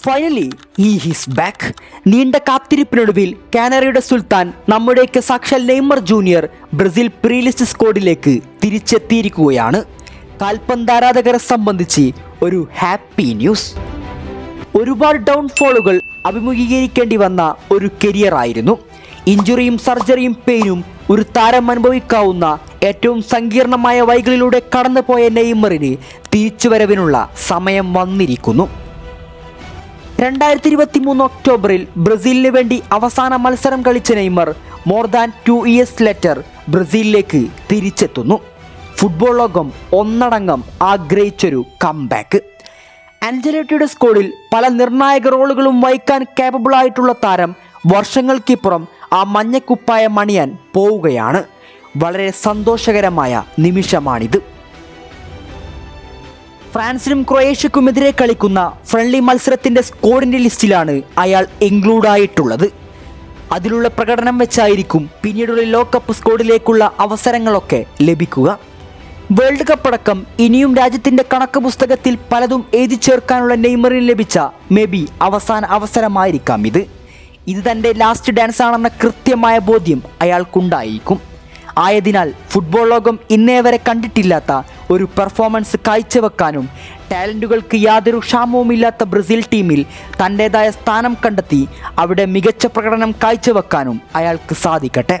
Finally is back. നീണ്ട കാത്തിരിപ്പിനൊടുവിൽ കാനറിയുടെ സുൽത്താൻ നമ്മുടെയൊക്കെ സാക്ഷാൽ Neymar Junior Brazil pre list സ്ക്വാഡിലേക്ക് തിരിച്ചെത്തിയിരിക്കുകയാണ്. കാൽപന്താരാധകരെ സംബന്ധിച്ച് ഒരു ഹാപ്പി ന്യൂസ്. ഒരുപാട് ഡൗൺഫോളുകൾ അഭിമുഖീകരിക്കേണ്ടി വന്ന ഒരു കരിയർ ആയിരുന്നു. ഇഞ്ചുറിയും സർജറിയും പെയിനും ഒരു താരം അനുഭവിക്കാവുന്ന ഏറ്റവും സങ്കീർണമായ വഴികളിലൂടെ കടന്നുപോയ നെയ്മറിന് തിരിച്ചുവരവിനുള്ള സമയം വന്നിരിക്കുന്നു. 2023 ഒക്ടോബറിൽ ബ്രസീലിന് വേണ്ടി അവസാന മത്സരം കളിച്ച Neymar more than 2 years later ബ്രസീലിലേക്ക് തിരിച്ചെത്തുന്നു. ഫുട്ബോൾ ലോകം ഒന്നടങ്കം ആഗ്രഹിച്ചൊരു കംബാക്ക്. ആഞ്ചലോട്ടിയുടെ സ്ക്വാഡിൽ പല നിർണായക റോളുകളും വഹിക്കാൻ കേപ്പബിൾ ആയിട്ടുള്ള താരം വർഷങ്ങൾക്കിപ്പുറം ആ മഞ്ഞക്കുപ്പായം അണിയാൻ പോവുകയാണ്. വളരെ സന്തോഷകരമായ നിമിഷമാണിത്. ഫ്രാൻസിനും ക്രൊയേഷ്യക്കുമെതിരെ കളിക്കുന്ന ഫ്രണ്ട്ലി മത്സരത്തിൻ്റെ സ്ക്വാഡിൻ്റെ ലിസ്റ്റിലാണ് അയാൾ ഇൻക്ലൂഡ് ആയിട്ടുള്ളത്. അതിലുള്ള പ്രകടനം വെച്ചായിരിക്കും പിന്നീടുള്ള ലോകകപ്പ് സ്ക്വാഡിലേക്കുള്ള അവസരങ്ങളൊക്കെ ലഭിക്കുക. വേൾഡ് കപ്പ് അടക്കം ഇനിയും രാജ്യത്തിൻ്റെ കണക്ക് പുസ്തകത്തിൽ പലതും എഴുതി ചേർക്കാനുള്ള നെയ്മറിന് ലഭിച്ച മേ ബി അവസാന അവസരമായിരിക്കാം ഇത്. ഇത് തൻ്റെ ലാസ്റ്റ് ഡാൻസ് ആണെന്ന കൃത്യമായ ബോധ്യം അയാൾക്കുണ്ടായിരിക്കും. ആയതിനാൽ ഫുട്ബോൾ ലോകം ഇന്നേ വരെ കണ്ടിട്ടില്ലാത്ത ഒരു പെർഫോമൻസ് കാഴ്ചവെക്കാനും ടാലൻറ്റുകൾക്ക് യാതൊരു ക്ഷാമവുമില്ലാത്ത ബ്രസീൽ ടീമിൽ തൻ്റേതായ സ്ഥാനം കണ്ടെത്തി അവിടെ മികച്ച പ്രകടനം കാഴ്ചവെക്കാനും അയാൾക്ക് സാധിക്കട്ടെ.